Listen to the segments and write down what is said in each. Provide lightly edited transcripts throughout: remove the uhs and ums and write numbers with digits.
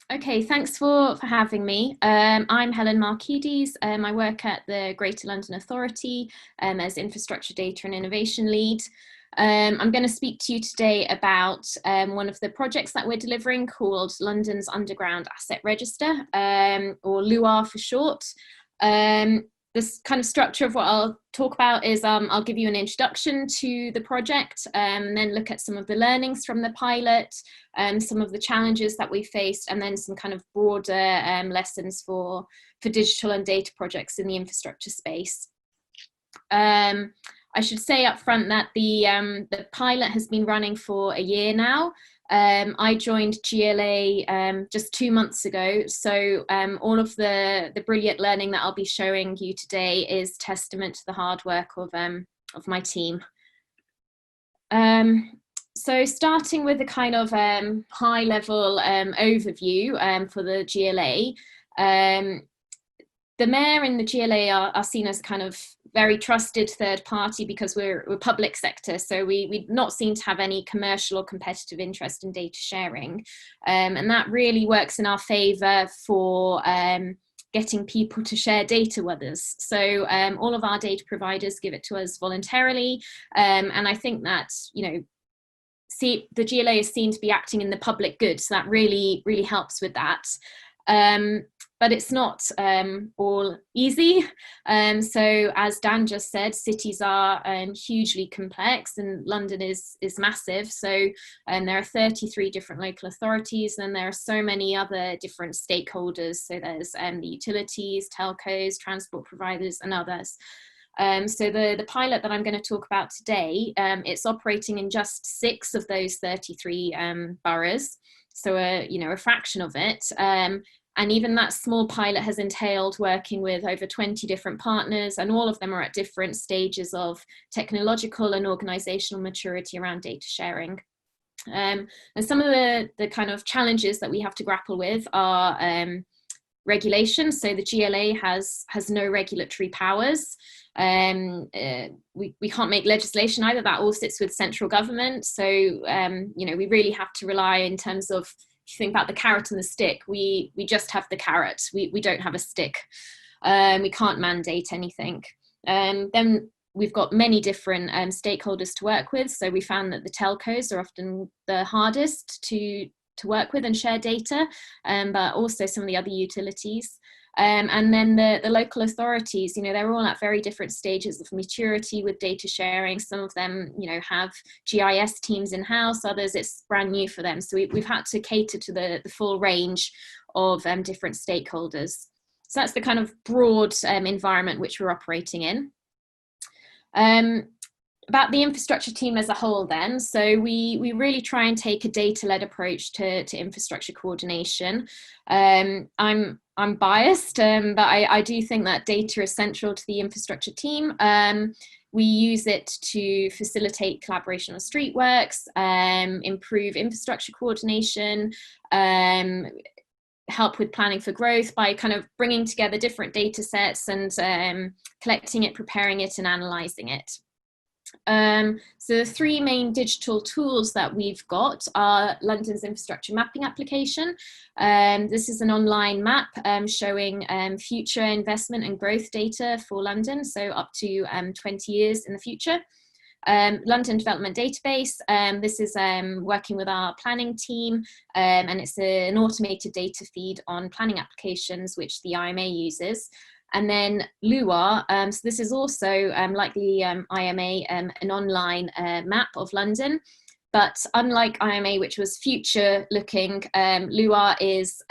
Okay, thanks for having me. I'm Helen Markides. I work at the Greater London Authority as Infrastructure Data and Innovation Lead. I'm going to speak to you today about one of the projects that we're delivering called London's Underground Asset Register, or LUAR for short. This kind of structure of what I'll talk about is I'll give you an introduction to the project, and then look at some of the learnings from the pilot, some of the challenges that we faced, and then some kind of broader lessons for digital and data projects in the infrastructure space. I should say up front that the pilot has been running for a year now. I joined GLA just 2 months ago, so all of the brilliant learning that I'll be showing you today is testament to the hard work of my team. So starting with a kind of high-level overview for the GLA, the mayor and the GLA are seen as kind of very trusted third party because we're public sector, so we're not seen to have any commercial or competitive interest in data sharing, and that really works in our favour for getting people to share data with us. So all of our data providers give it to us voluntarily, and I think that, you know, the GLA is seen to be acting in the public good, so that really helps with that. But it's not all easy. So as Dan just said, cities are hugely complex, and London is massive. So there are 33 different local authorities, and there are so many other different stakeholders. So there's the utilities, telcos, transport providers, and others. So the pilot that I'm going to talk about today, it's operating in just 6 of those 33 boroughs. So a fraction of it. And even that small pilot has entailed working with over 20 different partners, and all of them are at different stages of technological and organizational maturity around data sharing. And some of the kind of challenges that we have to grapple with are regulation. So the GLA has no regulatory powers. We can't make legislation either. That all sits with central government. So, we really have to rely in terms of, if you think about the carrot and the stick, we just have the carrot. We don't have a stick. We can't mandate anything. Then we've got many different stakeholders to work with. So we found that the telcos are often the hardest to work with and share data, but also some of the other utilities. And then the local authorities, they're all at very different stages of maturity with data sharing. Some of them, have GIS teams in-house, others it's brand new for them. So we've had to cater to the full range of different stakeholders. So that's the kind of broad environment which we're operating in. About the infrastructure team as a whole then, so we really try and take a data-led approach to infrastructure coordination. I'm biased, but I do think that data is central to the infrastructure team. We use it to facilitate collaboration on street works, improve infrastructure coordination, help with planning for growth by kind of bringing together different data sets and collecting it, preparing it, and analysing it. So the 3 main digital tools that we've got are London's infrastructure mapping application. This is an online map showing future investment and growth data for London, so up to 20 years in the future. London Development Database, this is working with our planning team, and it's an automated data feed on planning applications which the IMA uses. And then LUAR, so this is also, like the IMA, an online map of London. But unlike IMA, which was future looking, LUAR is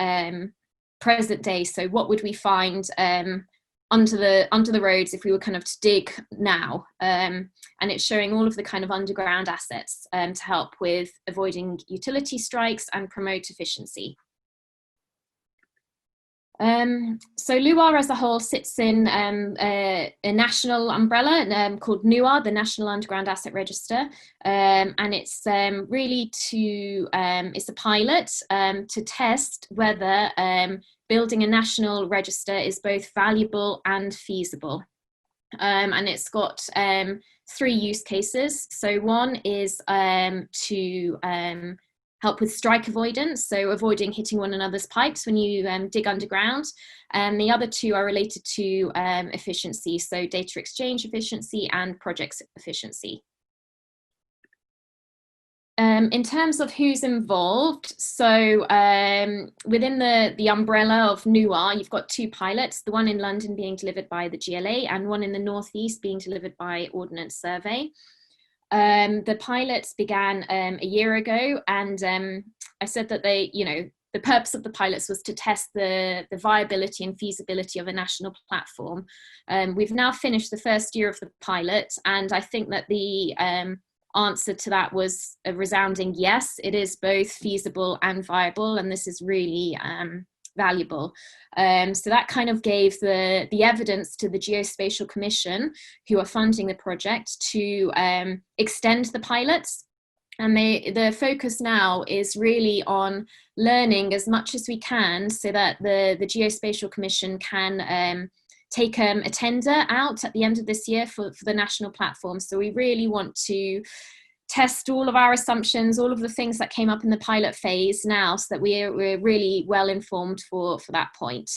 present day. So what would we find under the roads if we were kind of to dig now? And it's showing all of the kind of underground assets to help with avoiding utility strikes and promote efficiency. So LUAR as a whole sits in a national umbrella called NUAR, the National Underground Asset Register, and it's really it's a pilot to test whether building a national register is both valuable and feasible. And it's got 3 use cases. So one is to help with strike avoidance, so avoiding hitting one another's pipes when you dig underground. And the other two are related to efficiency, so data exchange efficiency and project efficiency. In terms of who's involved, so within the umbrella of LUAR, you've got 2 pilots, the one in London being delivered by the GLA and one in the Northeast being delivered by Ordnance Survey. The pilots began a year ago, and I said that the purpose of the pilots was to test the viability and feasibility of a national platform. We've now finished the first year of the pilot, and I think that the answer to that was a resounding yes. It is both feasible and viable, and this is really valuable. So that kind of gave the evidence to the Geospatial Commission, who are funding the project, to extend the pilots. And the focus now is really on learning as much as we can so that the Geospatial Commission can take a tender out at the end of this year for the national platform. So we really want to test all of our assumptions, all of the things that came up in the pilot phase now, so that we're really well informed for that point.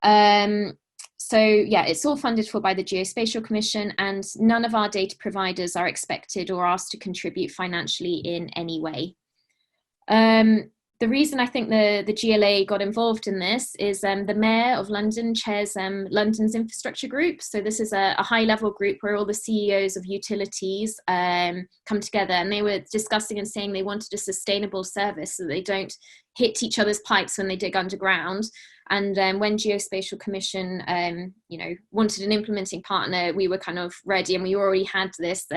So yeah, it's all funded for by the Geospatial Commission, and none of our data providers are expected or asked to contribute financially in any way. The reason I think the GLA got involved in this is the Mayor of London chairs London's infrastructure group. So this is a high-level group where all the CEOs of utilities come together, and they were discussing and saying they wanted a sustainable service so they don't hit each other's pipes when they dig underground. And when Geospatial Commission wanted an implementing partner, we were kind of ready, and we already had this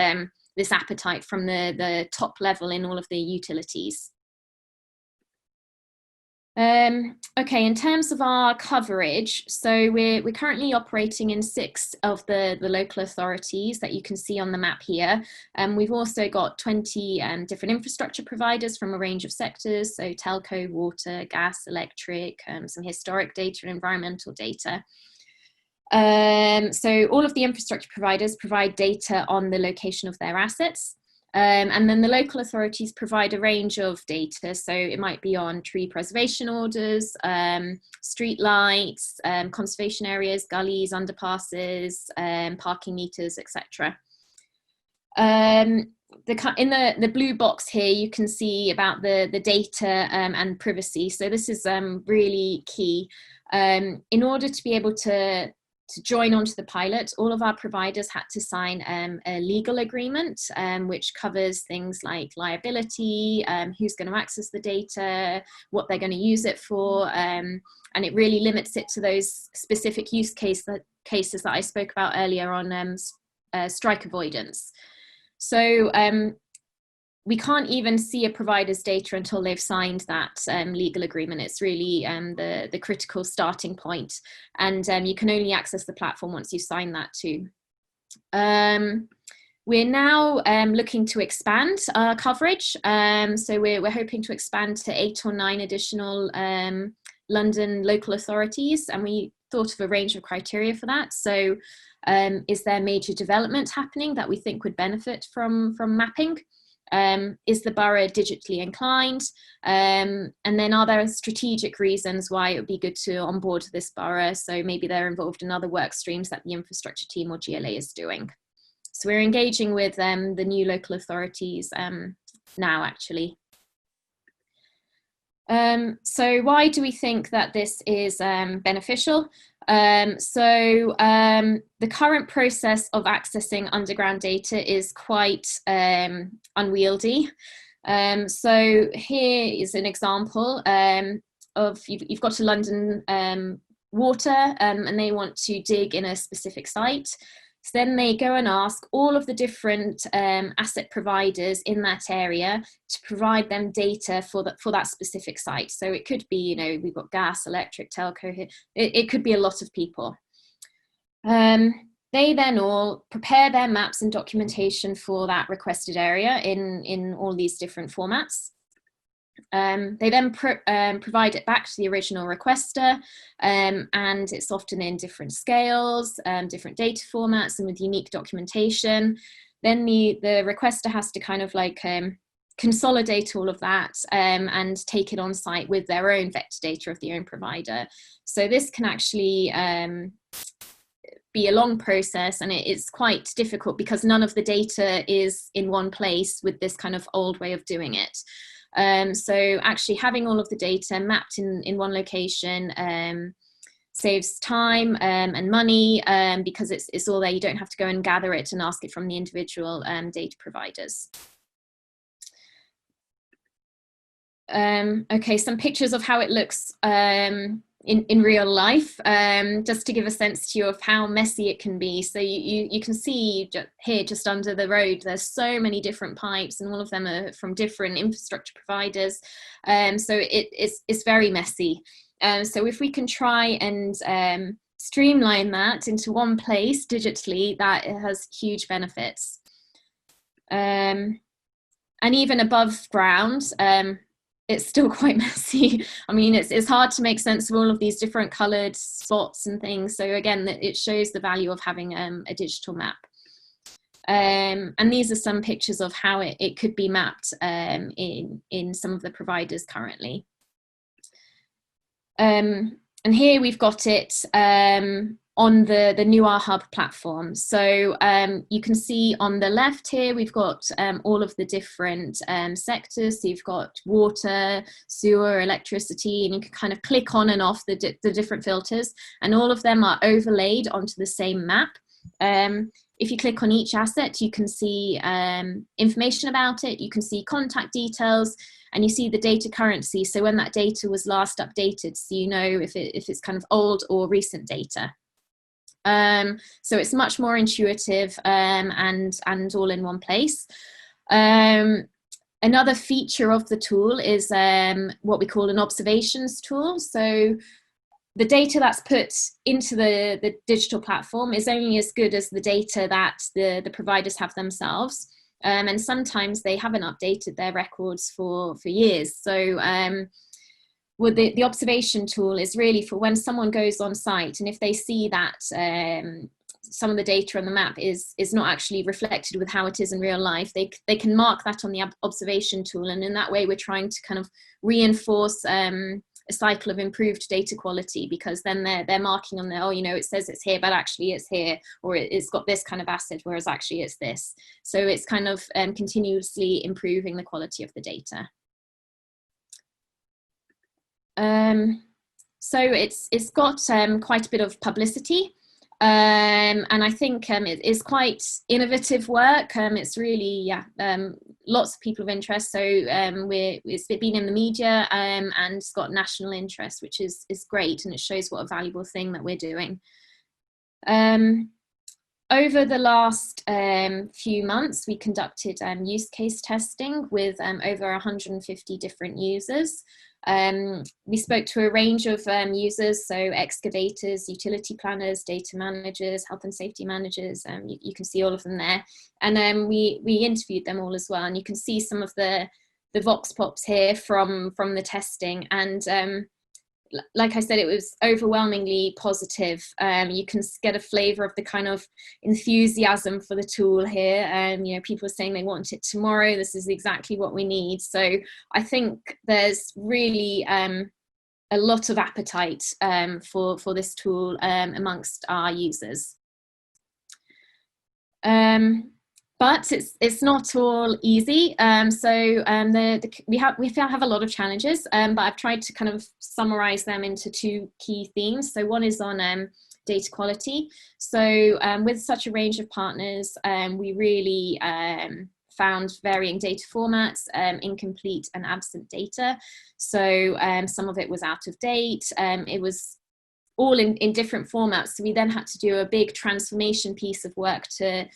appetite from the top level in all of the utilities. Okay, in terms of our coverage, so we're currently operating in 6 of the local authorities that you can see on the map here. We've also got 20 different infrastructure providers from a range of sectors, so telco, water, gas, electric, some historic data and environmental data. So all of the infrastructure providers provide data on the location of their assets. And then the local authorities provide a range of data. So it might be on tree preservation orders, street lights, conservation areas, gullies, underpasses, parking meters, etc. In the blue box here, you can see about the data and privacy. So this is really key. In order to be able to join onto the pilot, all of our providers had to sign a legal agreement, which covers things like liability, who's going to access the data, what they're going to use it for, and it really limits it to those specific use cases that I spoke about earlier on strike avoidance. So we can't even see a provider's data until they've signed that legal agreement. It's really the critical starting point. And you can only access the platform once you sign that too. We're now looking to expand our coverage. So we're hoping to expand to 8 or 9 additional London local authorities. And we thought of a range of criteria for that. So is there major development happening that we think would benefit from mapping? Is the borough digitally inclined? And then are there strategic reasons why it would be good to onboard this borough? So maybe they're involved in other work streams that the infrastructure team or GLA is doing. So we're engaging with the new local authorities now, actually. So why do we think that this is beneficial? The current process of accessing underground data is quite unwieldy. So here is an example of, you've got a London water and they want to dig in a specific site. So then they go and ask all of the different asset providers in that area to provide them data for that specific site. So it could be, we've got gas, electric, telco here. It could be a lot of people. They then all prepare their maps and documentation for that requested area in all these different formats. They then provide it back to the original requester, and it's often in different scales, different data formats, and with unique documentation. Then the requester has to kind of like consolidate all of that and take it on site with their own vector data of the own provider. So this can actually be a long process, and it's quite difficult because none of the data is in one place with this kind of old way of doing it. So actually having all of the data mapped in one location saves time and money because it's all there. You don't have to go and gather it and ask it from the individual data providers. Okay, some pictures of how it looks in real life, just to give a sense to you of how messy it can be. So you can see here just under the road, there's so many different pipes, and all of them are from different infrastructure providers. So it's very messy. So if we can try and streamline that into one place digitally, that it has huge benefits. And even above ground, it's still quite messy. I mean, it's hard to make sense of all of these different coloured spots and things. So again, it shows the value of having a digital map. And these are some pictures of how it could be mapped in some of the providers currently. And here we've got it on the LUAR Hub platform. So you can see on the left here, we've got all of the different sectors. So you've got water, sewer, electricity, and you can kind of click on and off the different filters, and all of them are overlaid onto the same map. If you click on each asset, you can see information about it, you can see contact details, and you see the data currency. So when that data was last updated, so you know if it's kind of old or recent data. So it's much more intuitive and all in one place. Another feature of the tool is what we call an observations tool. So the data that's put into the digital platform is only as good as the data that the providers have themselves. And sometimes they haven't updated their records for years. So well, the observation tool is really for when someone goes on site, and if they see that some of the data on the map is not actually reflected with how it is in real life, they can mark that on the observation tool, and in that way we're trying to kind of reinforce a cycle of improved data quality, because then they're marking on there, oh, you know, it says it's here, but actually it's here, or it's got this kind of asset, whereas actually it's this. So it's kind of continuously improving the quality of the data. So it's got quite a bit of publicity, and I think it is quite innovative work. It's really, lots of people of interest. So it's been in the media and it's got national interest, which is great, and it shows what a valuable thing that we're doing. Over the last few months, we conducted use case testing with over 150 different users. We spoke to a range of users, so excavators, utility planners, data managers, health and safety managers, you can see all of them there. And we interviewed them all as well, and you can see some of the vox pops here from the testing. And like I said, it was overwhelmingly positive. You can get a flavour of the kind of enthusiasm for the tool here. You know, people are saying they want it tomorrow. This is exactly what we need. So I think there's really a lot of appetite for this tool amongst our users. But it's not all easy. We have a lot of challenges, but I've tried to kind of summarize them into two key themes. So one is on data quality. So with such a range of partners, we really found varying data formats, incomplete and absent data. So some of it was out of date. It was all in different formats. So we then had to do a big transformation piece of work to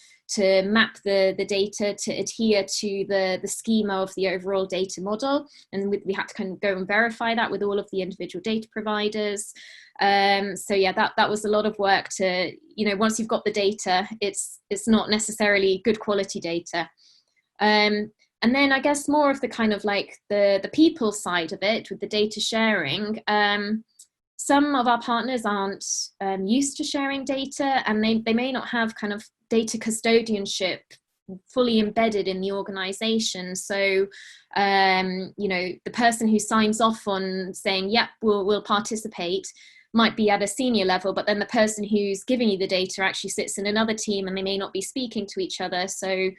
map the data to adhere to the schema of the overall data model. And we had to kind of go and verify that with all of the individual data providers. So yeah, that was a lot of work to, you know, once you've got the data, it's not necessarily good quality data. And then I guess more of the kind of like the people side of it with the data sharing. Some of our partners aren't used to sharing data, and they may not have kind of data custodianship fully embedded in the organization. So, the person who signs off on saying, yep, we'll participate, might be at a senior level, but then the person who's giving you the data actually sits in another team and they may not be speaking to each other. So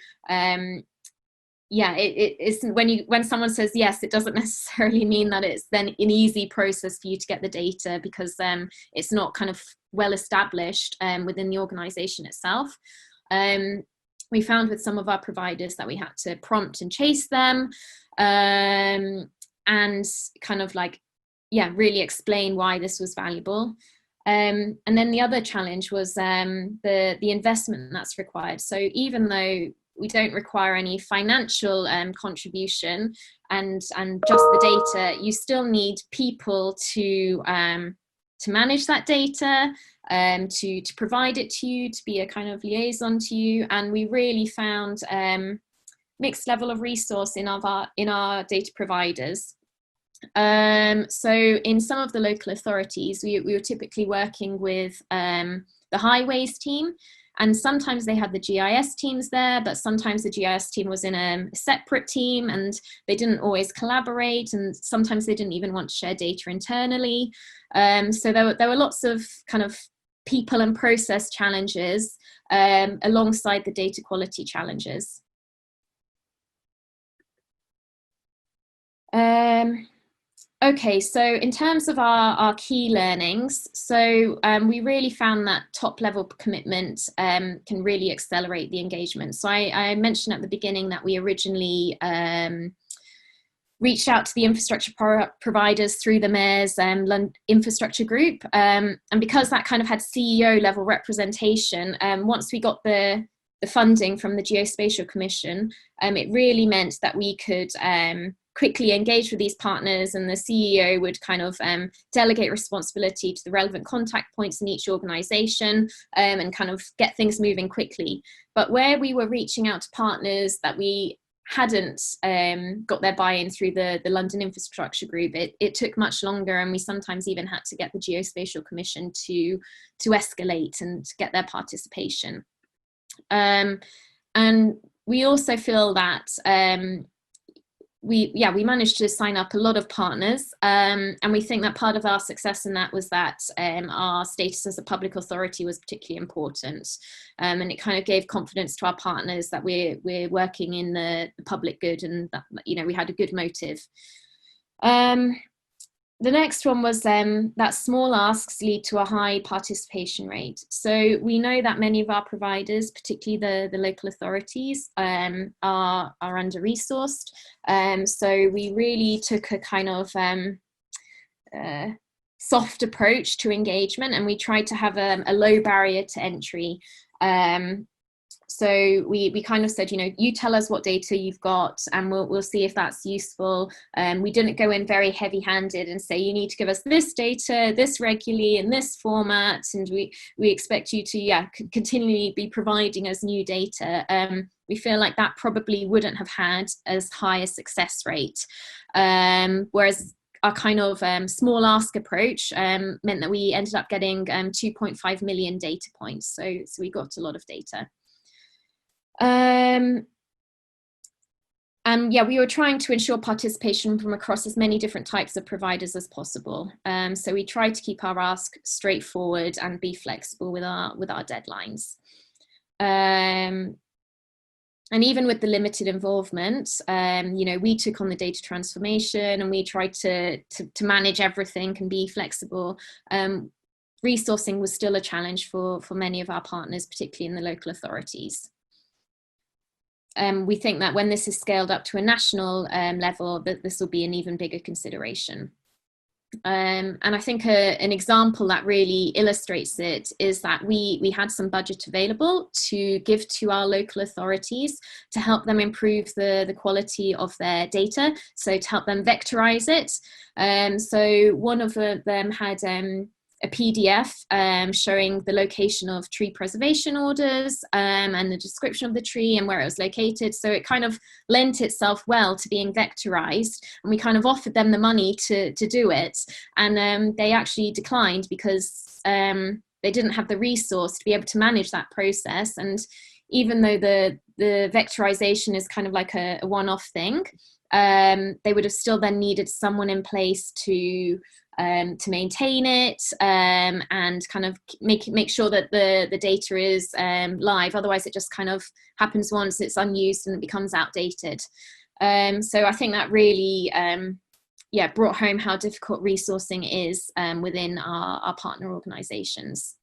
it isn't, when someone says yes, it doesn't necessarily mean that it's then an easy process for you to get the data, because it's not kind of well established within the organization itself. We found with some of our providers that we had to prompt and chase them, and kind of really explain why this was valuable. And then the other challenge was the investment that's required. So even though we don't require any financial contribution and just the data, you still need people to manage that data, to provide it to you, to be a kind of liaison to you. And we really found mixed level of resource in our data providers. So in some of the local authorities, we were typically working with the highways team, and sometimes they had the GIS teams there, but sometimes the GIS team was in a separate team and they didn't always collaborate, and sometimes they didn't even want to share data internally. So there were lots of kind of people and process challenges alongside the data quality challenges. Okay, so in terms of our key learnings, so we really found that top level commitment can really accelerate the engagement. So I mentioned at the beginning that we originally reached out to the infrastructure providers through the Mayor's infrastructure group. And because that kind of had CEO level representation, once we got the funding from the Geospatial Commission, it really meant that we could quickly engage with these partners, and the CEO would kind of delegate responsibility to the relevant contact points in each organisation and kind of get things moving quickly. But where we were reaching out to partners that we hadn't got their buy-in through the London Infrastructure Group, it took much longer, and we sometimes even had to get the Geospatial Commission to escalate and get their participation. And we also feel that we managed to sign up a lot of partners, and we think that part of our success in that was that our status as a public authority was particularly important, and it kind of gave confidence to our partners that we're working in the public good, and that, we had a good motive. The next one was that small asks lead to a high participation rate. So we know that many of our providers, particularly the local authorities, are under-resourced. So we really took a kind of soft approach to engagement, and we tried to have a low barrier to entry. So we kind of said, you tell us what data you've got and we'll see if that's useful. We didn't go in very heavy-handed and say, you need to give us this data, this regularly, in this format, and we expect you to continually be providing us new data. We feel like that probably wouldn't have had as high a success rate. Whereas our kind of small ask approach meant that we ended up getting 2.5 million data points. So we got a lot of data. And we were trying to ensure participation from across as many different types of providers as possible. So we tried to keep our ask straightforward and be flexible with our deadlines. And even with the limited involvement, we took on the data transformation and we tried to manage everything and be flexible. Resourcing was still a challenge for many of our partners, particularly in the local authorities. We think that when this is scaled up to a national level, that this will be an even bigger consideration. And I think an example that really illustrates it is that we had some budget available to give to our local authorities to help them improve the quality of their data, so to help them vectorize it. So one of them had a PDF showing the location of tree preservation orders and the description of the tree and where it was located. So it kind of lent itself well to being vectorized, and we kind of offered them the money to do it. And they actually declined because they didn't have the resource to be able to manage that process. And even though the vectorization is kind of like a one-off thing, they would have still then needed someone in place to maintain it, and kind of make sure that the data is live. Otherwise it just kind of happens once, it's unused and it becomes outdated. So I think that really brought home how difficult resourcing is within our partner organizations.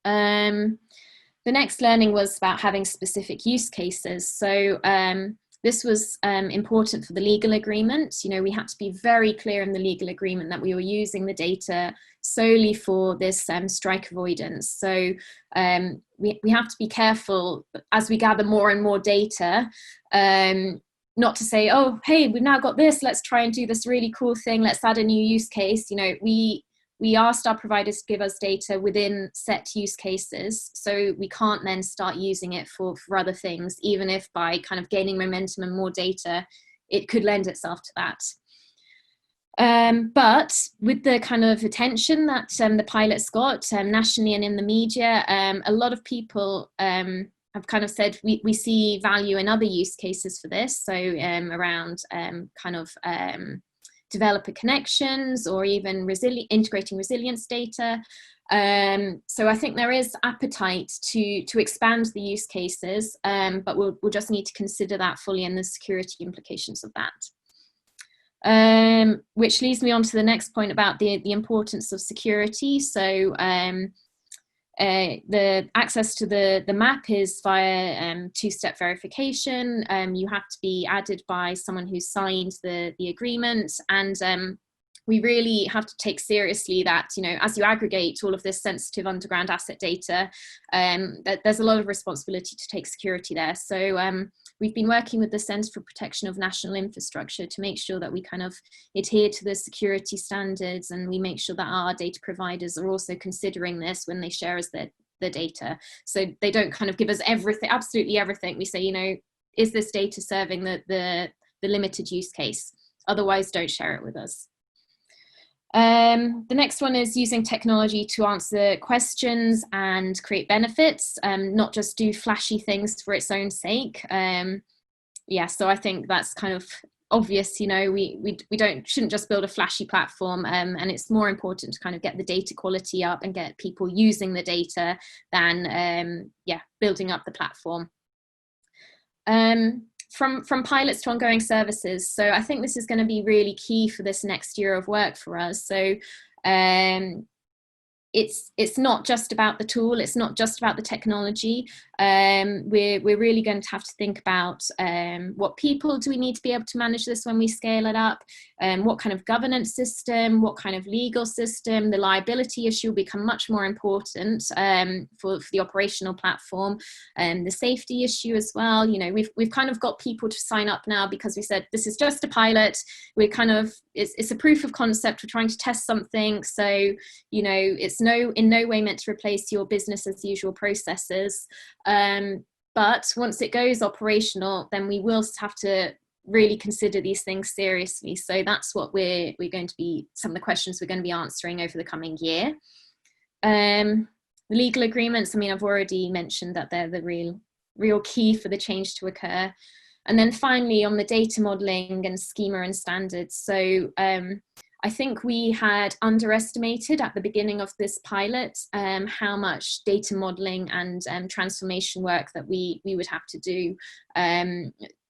The next learning was about having specific use cases. So this was important for the legal agreement. You know, we had to be very clear in the legal agreement that we were using the data solely for this strike avoidance. So we have to be careful as we gather more and more data, not to say, oh, hey, we've now got this, let's try and do this really cool thing, let's add a new use case. You know, we asked our providers to give us data within set use cases, so we can't then start using it for other things, even if by kind of gaining momentum and more data, it could lend itself to that. But with the kind of attention that the pilots got nationally and in the media, a lot of people have kind of said we see value in other use cases for this, so around kind of developer connections, or even integrating resilience data. So I think there is appetite to expand the use cases, but we'll just need to consider that fully and the security implications of that. Which leads me on to the next point about the importance of security. So the access to the map is via two-step verification. You have to be added by someone who's signed the agreement, and we really have to take seriously that, you know, as you aggregate all of this sensitive underground asset data, that there's a lot of responsibility to take security there. So we've been working with the Centre for Protection of National Infrastructure to make sure that we kind of adhere to the security standards, and we make sure that our data providers are also considering this when they share us their data. So they don't kind of give us everything, absolutely everything. We say, you know, is this data serving the limited use case? Otherwise, don't share it with us. The next one is using technology to answer questions and create benefits, not just do flashy things for its own sake. So I think that's kind of obvious. You know, we shouldn't just build a flashy platform, and it's more important to kind of get the data quality up and get people using the data than building up the platform. From pilots to ongoing services. So I think this is going to be really key for this next year of work for us. So it's not just about the tool, it's not just about the technology. We're really going to have to think about what people do we need to be able to manage this when we scale it up, what kind of governance system, what kind of legal system. The liability issue will become much more important for the operational platform, the safety issue as well. You know, we've kind of got people to sign up now because we said this is just a pilot. We're kind of, it's a proof of concept, we're trying to test something. So, you know, it's in no way meant to replace your business as usual processes. But once it goes operational, then we will have to really consider these things seriously. So that's what we're going to be, some of the questions we're going to be answering over the coming year. The legal agreements, I mean, I've already mentioned that they're the real key for the change to occur. And then finally, on the data modeling and schema and standards. So I think we had underestimated at the beginning of this pilot how much data modeling and transformation work that we would have to do.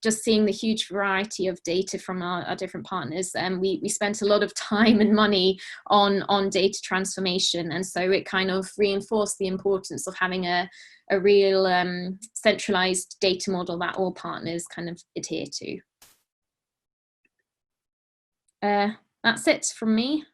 Just seeing the huge variety of data from our different partners, we spent a lot of time and money on data transformation, and so it kind of reinforced the importance of having a real centralized data model that all partners kind of adhere to. That's it from me.